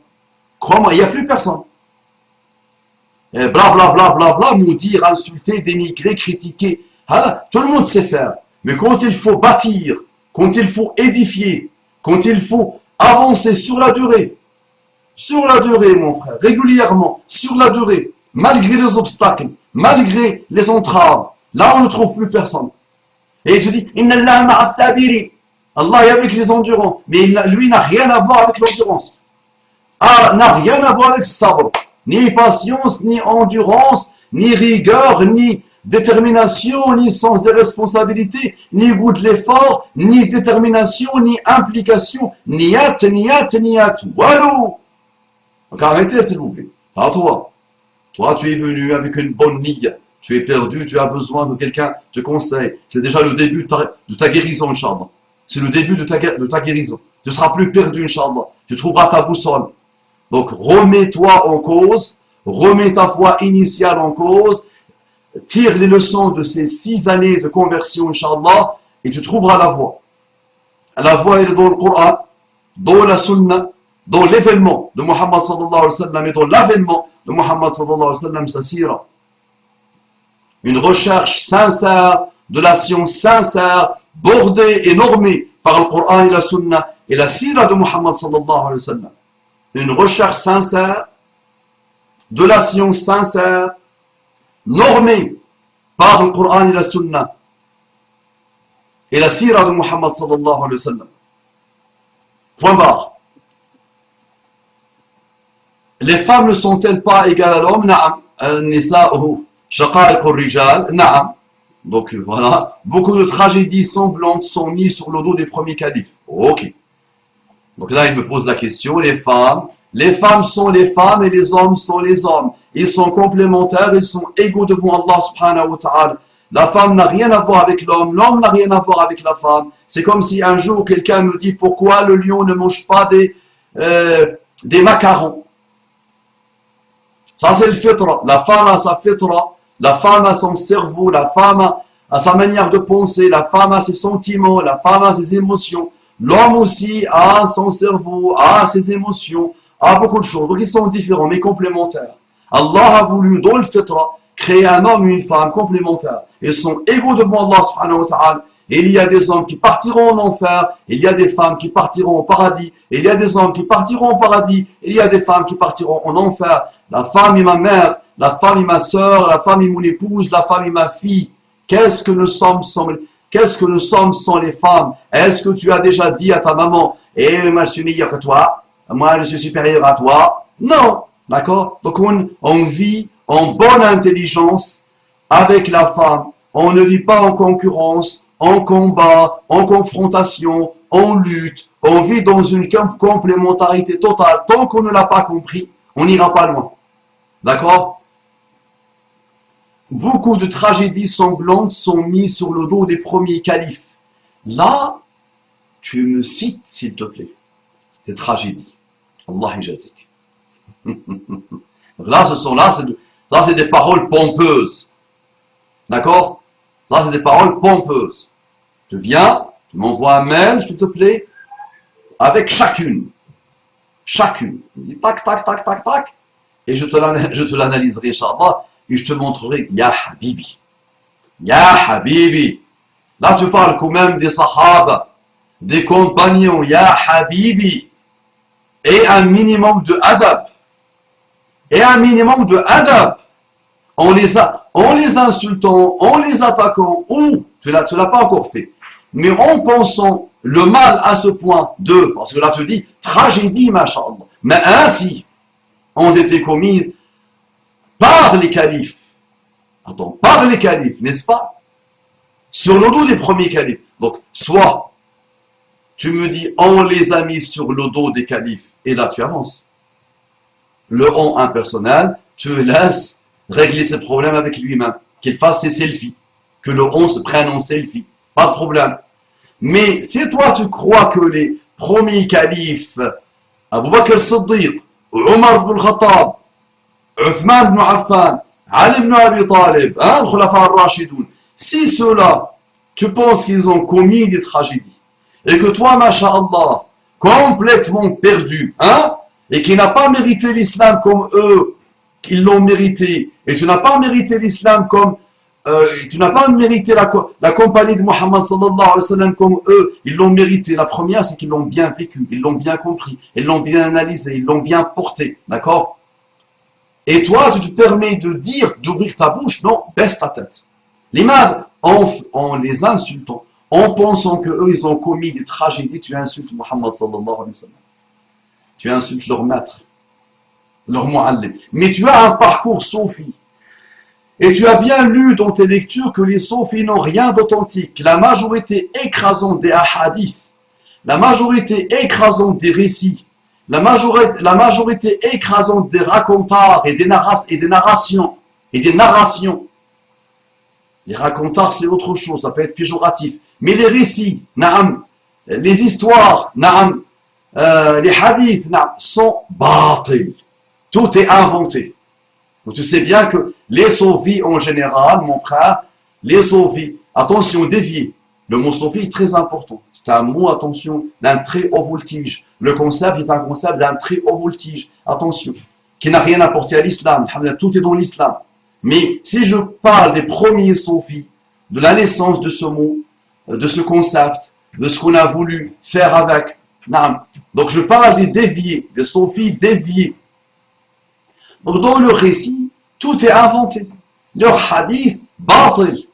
Crois-moi, il n'y a plus personne. Bla bla bla bla bla, maudire, insulter, dénigrer, critiquer. Ah, tout le monde sait faire. Mais quand il faut bâtir, quand il faut édifier, quand il faut avancer sur la durée, mon frère, régulièrement, sur la durée, malgré les obstacles, malgré les entraves, là, on ne trouve plus personne. Et je dis, Inna Allah ma'a sabiri. Allah est avec les endurants, mais lui n'a rien à voir avec l'endurance. Ah, n'a rien à voir avec sabre. Ni patience, ni endurance, ni rigueur, ni détermination, ni sens de responsabilité, ni goût de l'effort, ni détermination, ni implication, niyat. Walou. Donc arrêtez s'il vous plaît. À toi. Toi, tu es venu avec une bonne niya. Tu es perdu, tu as besoin de quelqu'un qui te conseille. C'est déjà le début de ta guérison, Inch'Allah. C'est le début de ta guérison. Tu ne seras plus perdu, Inch'Allah. Tu trouveras ta boussole. Donc, remets-toi en cause, remets ta foi initiale en cause, tire les leçons de ces 6 années de conversion, Inch'Allah, et tu trouveras la voie. La voie, elle est dans le Coran, dans la Sunna, dans l'événement de Muhammad sallallahu alayhi wa sallam, et dans l'avènement de Muhammad sallallahu alayhi wa sallam, sa sira. Une recherche sincère, de la science sincère, bordée et normée par le Coran et la Sunna, et la sira de Muhammad sallallahu alayhi wa sallam. Une recherche sincère, de la science sincère, normée par le Coran et la Sunna, et la sira de Muhammad sallallahu alayhi wa sallam. Point barre. Les femmes ne sont-elles pas égales à l'homme? Na'am. Nisa'uhu shaqa'iqur rijal. Na'am. Donc voilà, beaucoup de tragédies sanglantes sont mises sur le dos des premiers califes. Ok. Donc là, il me pose la question, les femmes sont les femmes et les hommes sont les hommes. Ils sont complémentaires, ils sont égaux devant Allah subhanahu wa ta'ala. La femme n'a rien à voir avec l'homme n'a rien à voir avec la femme. C'est comme si un jour quelqu'un me dit pourquoi le lion ne mange pas des macarons. Ça c'est le fitra. La femme a sa fitra, la femme a son cerveau, la femme a sa manière de penser, la femme a ses sentiments, la femme a ses émotions. L'homme aussi a son cerveau, a ses émotions, a beaucoup de choses. Donc ils sont différents mais complémentaires. Allah a voulu dans le fitra créé un homme et une femme complémentaires. Ils sont égaux devant Allah subhanahu wa ta'ala. Et il y a des hommes qui partiront en enfer, il y a des femmes qui partiront au paradis, et il y a des hommes qui partiront au paradis, et il y a des femmes qui partiront en enfer. La femme est ma mère, la femme est ma sœur, la femme est mon épouse, la femme est ma fille. Qu'est-ce que nous sommes sans les femmes? Est-ce que tu as déjà dit à ta maman, eh, moi je suis meilleur que toi, moi je suis supérieur à toi? Non, d'accord? Donc on vit en bonne intelligence avec la femme. On ne vit pas en concurrence, en combat, en confrontation, en lutte. On vit dans une complémentarité totale. Tant qu'on ne l'a pas compris, on n'ira pas loin. D'accord? Beaucoup de tragédies sanglantes sont mises sur le dos des premiers califes. Là, tu me cites, s'il te plaît, des tragédies. Allah yajazik. Là, c'est des paroles pompeuses. D'accord? Ça, c'est des paroles pompeuses. Tu viens, tu m'envoies un mail, s'il te plaît, avec chacune. Chacune. Tu dis tac, tac, tac, tac, tac. Et je te l'analyserai, Inch'Allah, et je te montrerai, Ya Habibi. Ya Habibi. Là, tu parles quand même des Sahaba, des compagnons, Ya Habibi. Et un minimum de adab. Et un minimum de adab. En les insultant, en les attaquant, ou, tu l'as pas encore fait, mais en pensant le mal à ce point de, parce que là tu dis, tragédie, masha'Allah, mais ainsi ont été commises par les califes. Attends, par les califes, n'est-ce pas? Sur le dos des premiers califes. Donc, soit, tu me dis, on les a mis sur le dos des califes, et là tu avances. Le on impersonnel, tu laisses régler ses problèmes avec lui-même, qu'il fasse ses selfies, que le on se prenne en selfie, pas de problème. Mais si toi tu crois que les premiers califes, Abu Bakr al-Siddiq, Omar ibn al-Khattab, Uthman ibn Affan, Ali ibn Abi Talib, le Khulafa al-Rashidoun, si ceux-là, tu penses qu'ils ont commis des tragédies, et que toi, masha'Allah, complètement perdu, et qui n'a pas mérité l'islam comme eux, qu'ils l'ont mérité, et tu n'as pas mérité l'islam comme, tu n'as pas mérité la compagnie de Muhammad sallallahu alayhi wa sallam comme eux, ils l'ont mérité. La première, c'est qu'ils l'ont bien vécu, ils l'ont bien compris, ils l'ont bien analysé, ils l'ont bien porté, d'accord? Et toi, tu te permets de dire, d'ouvrir ta bouche, non, baisse ta tête. L'imam, en les insultant, en pensant qu'eux, ils ont commis des tragédies, tu insultes Muhammad sallallahu alayhi wa sallam. Tu insultes leur maître, leur mu'allim. Mais tu as un parcours soufi. Et tu as bien lu dans tes lectures que les soufis n'ont rien d'authentique. La majorité écrasante des ahadiths, la majorité écrasante des récits, la majorité écrasante des racontars et des narrations. Les racontars, c'est autre chose, ça peut être péjoratif. Mais les récits, na'am, les histoires, na'am, les hadiths, na'am, sont batil. Tout est inventé. Donc tu sais bien que les soufis en général, mon frère, les soufis, attention, dévié. Le mot soufi est très important. C'est un mot, attention, d'un très haut voltige. Le concept est un concept d'un très haut voltige. Attention, qui n'a rien apporté à l'islam. Tout est dans l'islam. Mais si je parle des premiers soufis, de la naissance de ce mot, de ce concept, de ce qu'on a voulu faire avec, donc je parle des déviés, des soufis déviés. Donc dans le récit, tout est inventé. Leur hadith, batil.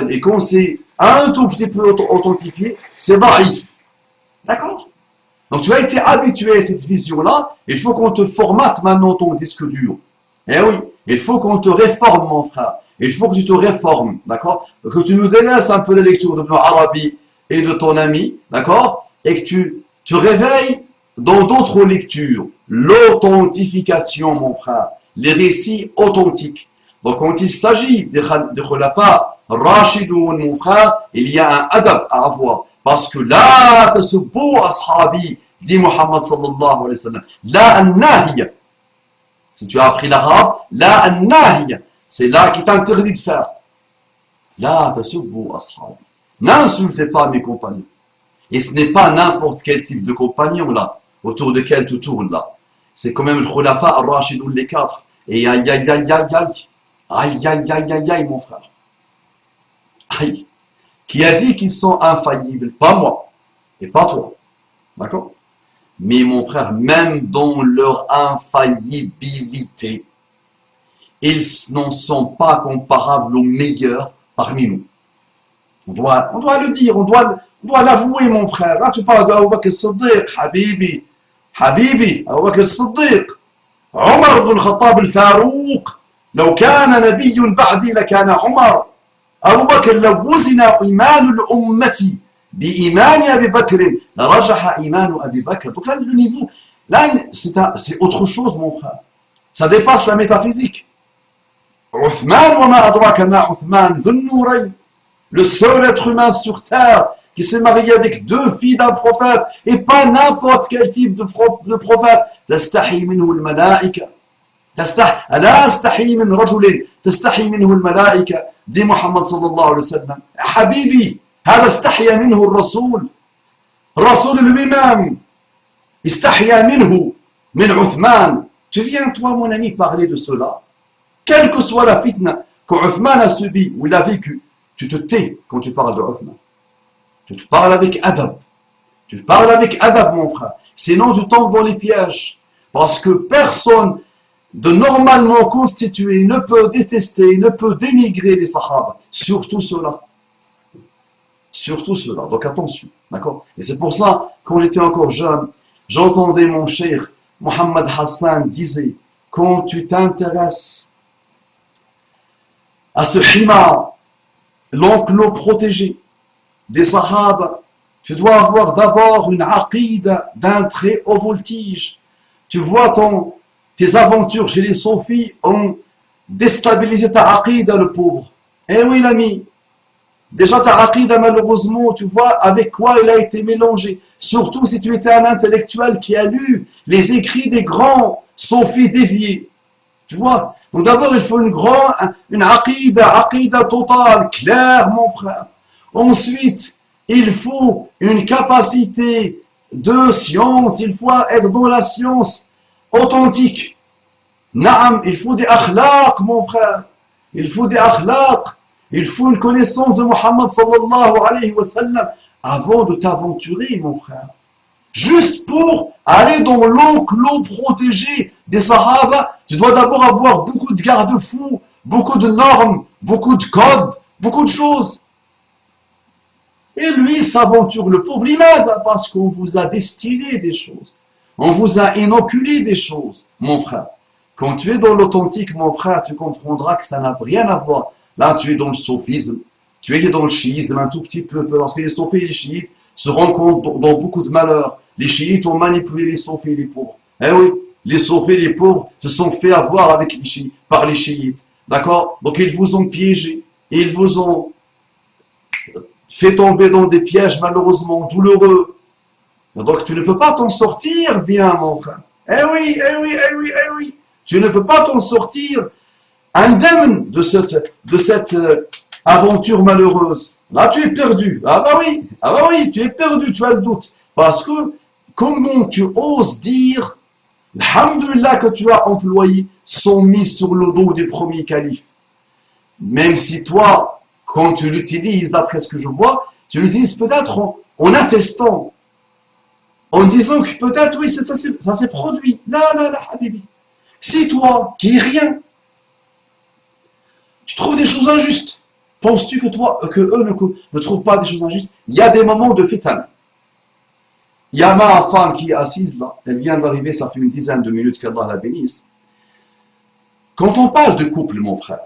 Et quand c'est un tout petit peu authentifié, c'est daïf. D'accord? Donc tu as été habitué à cette vision-là, et il faut qu'on te formate maintenant ton disque dur. Eh oui, il faut qu'on te réforme, mon frère. Il faut que tu te réformes, d'accord? Que tu nous délaisses un peu de lecture de ton Arabi et de ton ami, d'accord? Et que tu te réveilles dans d'autres lectures. L'authentification, mon frère. Les récits authentiques. Donc quand il s'agit des khulafa Rashidoun, mon frère, il y a un adab à avoir. Parce que la tasubbu ashabi, dit Muhammad sallallahu alayhi wa sallam. La an-nahiya. Si tu as appris l'arabe, la an-nahiya. C'est là qui t'interdit de faire. La tasubbu ashabi. N'insultez pas mes compagnons. Et ce n'est pas n'importe quel type de compagnon là, autour de quel tu tournes là. C'est quand même le khulafa ar-Rashidoun les quatre. Et aïe. Aïe, aïe, aïe, aïe, aïe, mon frère. Aïe. Qui a dit qu'ils sont infaillibles? Pas moi. Et pas toi. D'accord? Mais mon frère, même dans leur infaillibilité, ils n'en sont pas comparables aux meilleurs parmi nous. On doit le dire, on doit l'avouer, mon frère. Là, tu parles d'Abu Bakr as-Siddiq, Habibi. Habibi, Abu Bakr as-Siddiq. عمر بن الخطاب الفاروق لو كان نبي بعدي لكان عمر. أبو بكر لو وزن إيمان الأمة بإيمان أبي بكر لرجح إيمان أبي بكر. Donc là, le niveau, là, c'est autre chose, mon frère. Ça dépasse la métaphysique. Uthman, وما أدراك ما عثمان ذو النورين. Le seul être humain sur terre qui s'est marié avec deux filles d'un prophète, et pas n'importe quel type de prophète. تستحي منه الملائكة. ألا أستحي من رجل تستحي منه الملائكة. دي محمد صلى الله عليه وسلم. حبيبي, هذا استحيا منه الرسول. الرسول lui-même استحيا منه, من عثمان. Tu viens, toi, mon ami, parler de cela. Quelle que soit la fitna qu'Uthman a subi ou il a vécu, tu te tais quand tu parles de Uthman. Tu te parles avec adab. Tu parles avec adab, mon frère. Sinon, tu tombes dans les pièges. Parce que personne de normalement constitué ne peut détester, ne peut dénigrer les Sahaba. Surtout cela. Surtout cela. Donc attention. D'accord? Et c'est pour ça, quand j'étais encore jeune, j'entendais mon cher Mohammed Hassan disait, quand tu t'intéresses à ce hima, l'enclos protégé des Sahaba, tu dois avoir d'abord une aqida d'un très haut voltige. Tu vois tes aventures chez les soufis ont déstabilisé ta aqida, le pauvre. Eh oui, l'ami. Déjà ta aqida, malheureusement, tu vois avec quoi il a été mélangé. Surtout si tu étais un intellectuel qui a lu les écrits des grands soufis déviés. Tu vois? Donc d'abord, il faut une aqida totale, claire, mon frère. Ensuite, il faut une capacité de science, il faut être dans la science authentique. Naam, il faut des akhlaq, mon frère. Il faut des akhlaq. Il faut une connaissance de Muhammad sallallahu alayhi wa sallam avant de t'aventurer, mon frère. Juste pour aller dans l'enclos protégé des Sahaba, tu dois d'abord avoir beaucoup de garde-fous, beaucoup de normes, beaucoup de codes, beaucoup de choses. Et lui s'aventure, le pauvre, parce qu'on vous a destillé des choses. On vous a inoculé des choses, mon frère. Quand tu es dans l'authentique, mon frère, tu comprendras que ça n'a rien à voir. Là, tu es dans le soufisme, tu es dans le chiisme un tout petit peu, parce que les soufis et les chiites se rencontrent dans beaucoup de malheurs. Les chiites ont manipulé les soufis et les pauvres. Eh oui, les soufis et les pauvres se sont fait avoir avec les chiites, par les chiites. D'accord? Donc ils vous ont piégé, ils vous ont fait tomber dans des pièges malheureusement douloureux. Donc tu ne peux pas t'en sortir bien, mon frère. Eh oui, eh oui, eh oui, eh oui. Tu ne peux pas t'en sortir indemne de cette aventure malheureuse. Là, tu es perdu. Ah bah oui, tu es perdu, tu as le doute. Parce que, comment tu oses dire, alhamdoulilah que tu as employé, sont mis sur le dos des premiers califes. Même si toi, quand tu l'utilises, d'après ce que je vois, tu l'utilises peut-être en attestant, en disant que peut-être, oui, ça s'est produit. Là, habibi. Si toi, qui es rien, tu trouves des choses injustes, penses-tu que eux ne trouvent pas des choses injustes? Il y a des moments de fitan. Il y a ma femme qui est assise là, elle vient d'arriver, ça fait une dizaine de minutes qu'Allah la bénisse. Quand on parle de couple, mon frère,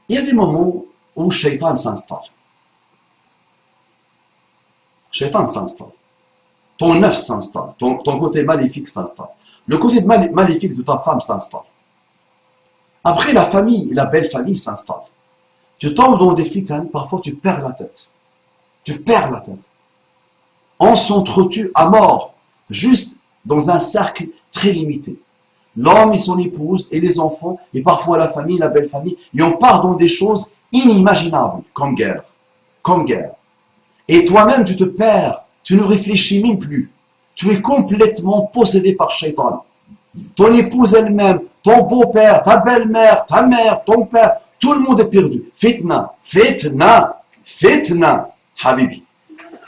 il y a des moments où Shaitan s'installe. Shaitan s'installe. Ton œuf s'installe. Ton côté maléfique s'installe. Le côté maléfique de ta femme s'installe. Après, la famille, la belle famille s'installe. Tu tombes dans des fitanes, parfois tu perds la tête. Tu perds la tête. On s'entretue à mort, juste dans un cercle très limité. L'homme et son épouse et les enfants, et parfois la famille, la belle famille, et on part dans des choses inimaginables, comme guerre. Comme guerre. Et toi-même, tu te perds, tu ne réfléchis même plus. Tu es complètement possédé par Shaitan. Ton épouse elle-même ton beau-père, ta belle-mère, ta mère, ton père, tout le monde est perdu. Fitna, fitna, fitna, habibi.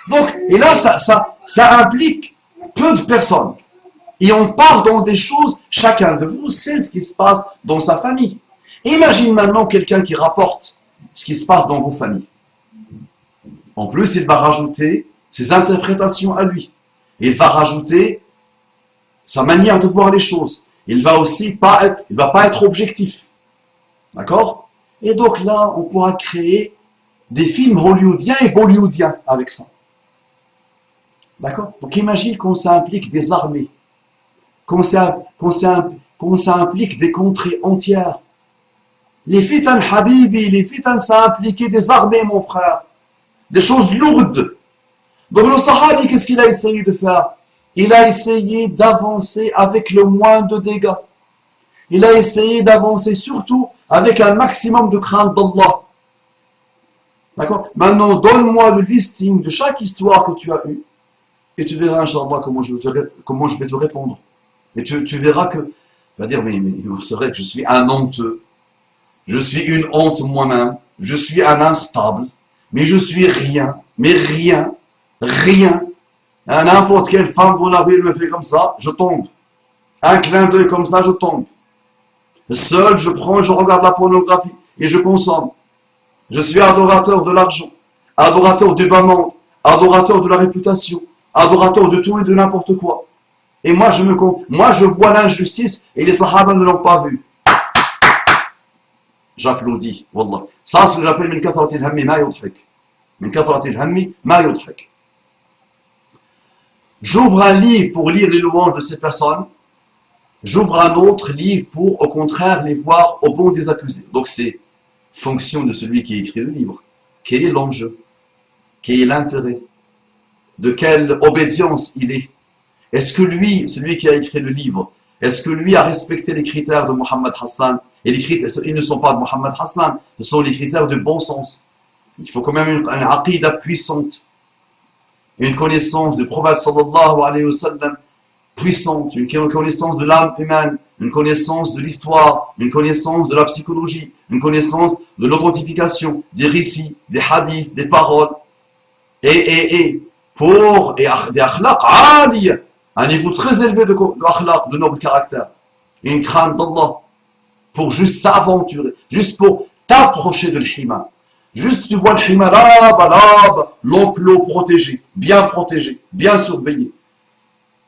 Donc, et là, ça implique peu de personnes. Et on part dans des choses, chacun de vous sait ce qui se passe dans sa famille. Imagine maintenant quelqu'un qui rapporte ce qui se passe dans vos familles. En plus, il va rajouter ses interprétations à lui. Il va rajouter sa manière de voir les choses. Il va pas être objectif. D'accord? Et donc là, on pourra créer des films hollywoodiens et bollywoodiens avec ça. D'accord? Donc imagine qu'on s'implique des armées, qu'on s'implique des contrées entières. Les fitan habibi, les fitan, ça a impliqué des armées, mon frère. Des choses lourdes. Donc le sahabi, qu'est-ce qu'il a essayé de faire? Il a essayé d'avancer avec le moins de dégâts. Il a essayé d'avancer surtout avec un maximum de crainte d'Allah. D'accord? Maintenant, donne-moi le listing de chaque histoire que tu as eue. Et tu verras, Inch'Allah, comment je vais te répondre. Et tu verras que, tu vas dire, mais c'est vrai que je suis un honteux. Je suis une honte moi-même. Je suis un instable. Mais je suis rien. Mais rien. Rien. N'importe quelle femme, vous l'avez, me fait comme ça, je tombe. Un clin d'œil comme ça, je tombe. Seul, je regarde la pornographie et je consomme. Je suis adorateur de l'argent, adorateur du bas monde, adorateur de la réputation, adorateur de tout et de n'importe quoi. Et moi, je vois l'injustice et les sahaba ne l'ont pas vu. J'applaudis, wallah. Ça, c'est ce que j'appelle min kathratil hammi ma yudhik. Min kathratil hammi ma yudhik. J'ouvre un livre pour lire les louanges de ces personnes. J'ouvre un autre livre pour, au contraire, les voir au bon des accusés. Donc c'est fonction de celui qui écrit le livre. Quel est l'enjeu? Quel est l'intérêt? De quelle obédience il est? Est-ce que lui, celui qui a écrit le livre, est-ce que lui a respecté les critères de Mohammed Hassan? Et les critères, ils ne sont pas de Mohammed Hassan, ce sont les critères de bon sens. Il faut quand même une aqidah puissante. Une connaissance du prophète sallallahu alayhi wa sallam puissante, une connaissance de l'âme humaine, une connaissance de l'histoire, une connaissance de la psychologie, une connaissance de l'authentification, des récits, des hadiths, des paroles, et des akhlaq aliya, un niveau très élevé de akhlaq, de noble caractère, une crainte d'Allah, pour juste s'aventurer, juste pour t'approcher de l'hima. Juste tu vois le hima là-bas, l'enclos protégé, bien surveillé.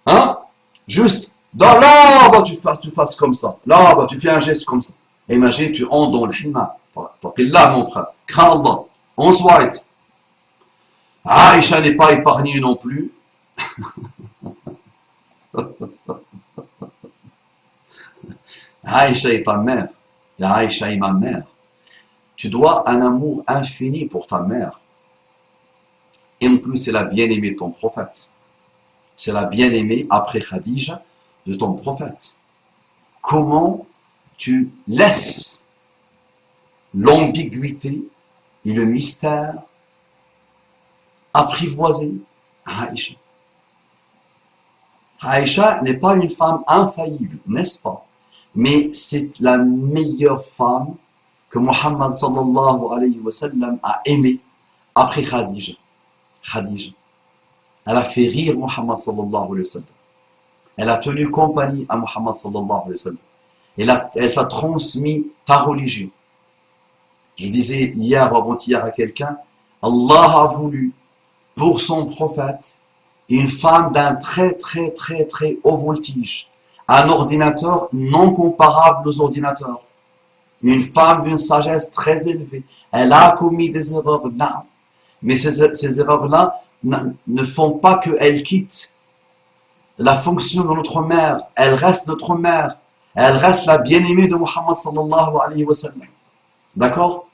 Hein? Juste, là-bas tu fasses comme ça, là-bas tu fais un geste comme ça. Imagine, tu entres dans le hima. Taqillah, mon frère, crains Allah. Ensuite, Aïcha n'est pas épargnée non plus. Aïcha est ta mère. Et Aïcha est ma mère. Tu dois un amour infini pour ta mère. Et en plus, c'est la bien-aimée de ton prophète. C'est la bien-aimée, après Khadija, de ton prophète. Comment tu laisses l'ambiguïté et le mystère apprivoiser Aïcha? Aïcha n'est pas une femme infaillible, n'est-ce pas? Mais c'est la meilleure femme que Muhammad sallallahu alayhi wa sallam a aimée après Khadija. Khadija. Elle a fait rire Muhammad sallallahu alayhi wa sallam. Elle a tenu compagnie à Muhammad sallallahu alayhi wa sallam. Elle t'a transmis ta religion. Je disais hier ou avant-hier à quelqu'un, Allah a voulu pour son prophète une femme d'un très haut voltige. Un ordinateur non comparable aux ordinateurs. Une femme d'une sagesse très élevée. Elle a commis des erreurs, non. Mais ces erreurs-là ne font pas qu'elle quitte la fonction de notre mère. Elle reste notre mère. Elle reste la bien-aimée de Muhammad sallallahu alayhi wa sallam. D'accord?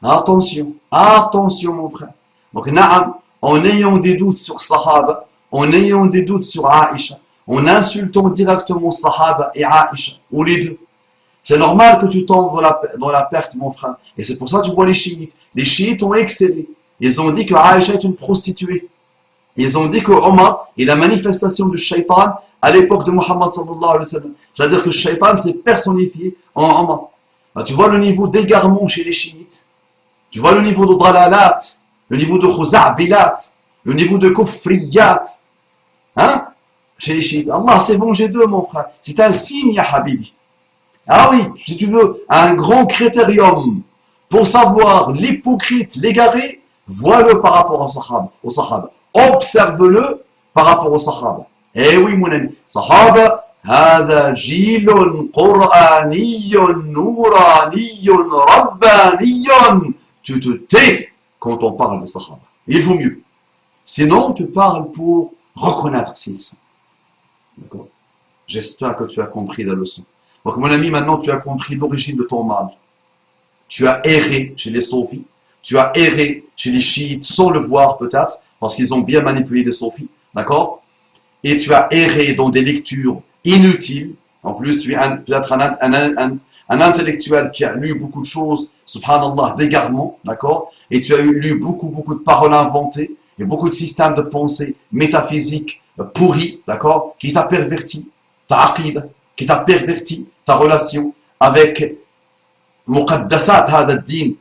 Attention, mon frère. Donc, na'am, en ayant des doutes sur Sahaba, en ayant des doutes sur Aïcha, en insultant directement Sahaba et Aïcha, ou les deux, c'est normal que tu tombes dans la perte, mon frère. Et c'est pour ça que tu vois les chiites. Les chiites ont excellé. Ils ont dit que Aïcha est une prostituée. Ils ont dit que Omar est la manifestation du shaitan à l'époque de Muhammad sallallahu alayhi wa sallam. C'est-à-dire que le shaitan s'est personnifié en Omar. Bah, tu vois le niveau d'égarement chez les chiites. Tu vois le niveau de dalalat, le niveau de khuza'bilat, le niveau de kufriyat. Hein? Chez les chiites. Allah s'est vengé d'eux, mon frère. C'est un signe, ya habibi. Ah oui, si tu veux, un grand critérium pour savoir l'hypocrite, l'égaré, vois-le par rapport au sahaba. Observe-le par rapport au sahaba. Eh oui, mon ami. Sahaba, هذا جيل قرآني نوراني رباني. Tu te tais quand on parle de sahaba. Il vaut mieux. Sinon, tu parles pour reconnaître s'ils sont. D'accord? J'espère que tu as compris la leçon. Donc, mon ami, maintenant, tu as compris l'origine de ton mal. Tu as erré chez les soufis. Tu as erré chez les chiites sans le voir, peut-être, parce qu'ils ont bien manipulé les soufis. D'accord? Et tu as erré dans des lectures inutiles. En plus, tu es peut-être un intellectuel qui a lu beaucoup de choses, subhanallah, d'égarement. D'accord? Et tu as lu beaucoup de paroles inventées et beaucoup de systèmes de pensée métaphysiques pourris, d'accord? Qui t'a perverti ta aqid, qui t'a perverti ta relation avec muqaddasat hada ad-din.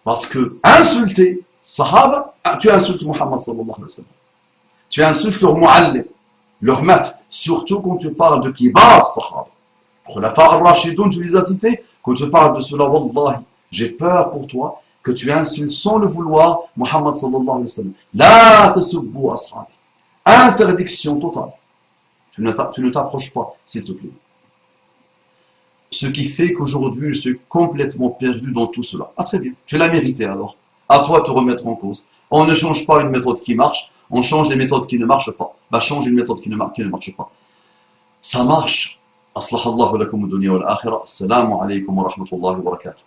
Parce que insulter sahaba, tu insultes Muhammad sallallahu alayhi wa sallam. Tu insultes leur mu'allim, leur maître, surtout quand tu parles de kibar sahaba. Khulafa ar-Rashidun, tu les as cités, quand tu parles de cela, wallahi, j'ai peur pour toi que tu insultes sans le vouloir Muhammad sallallahu alayhi wa sallam. La tasubbu ashabi. Interdiction totale. Tu ne t'approches pas, s'il te plaît. Ce qui fait qu'aujourd'hui, je suis complètement perdu dans tout cela. Ah, très bien. Tu l'as mérité alors. À toi de te remettre en cause. On ne change pas une méthode qui marche, on change les méthodes qui ne marchent pas. Bah, change une méthode qui ne marche pas. Ça marche. أصلح الله لكم الدنيا والآخرة. السلام عليكم ورحمة الله وبركاته.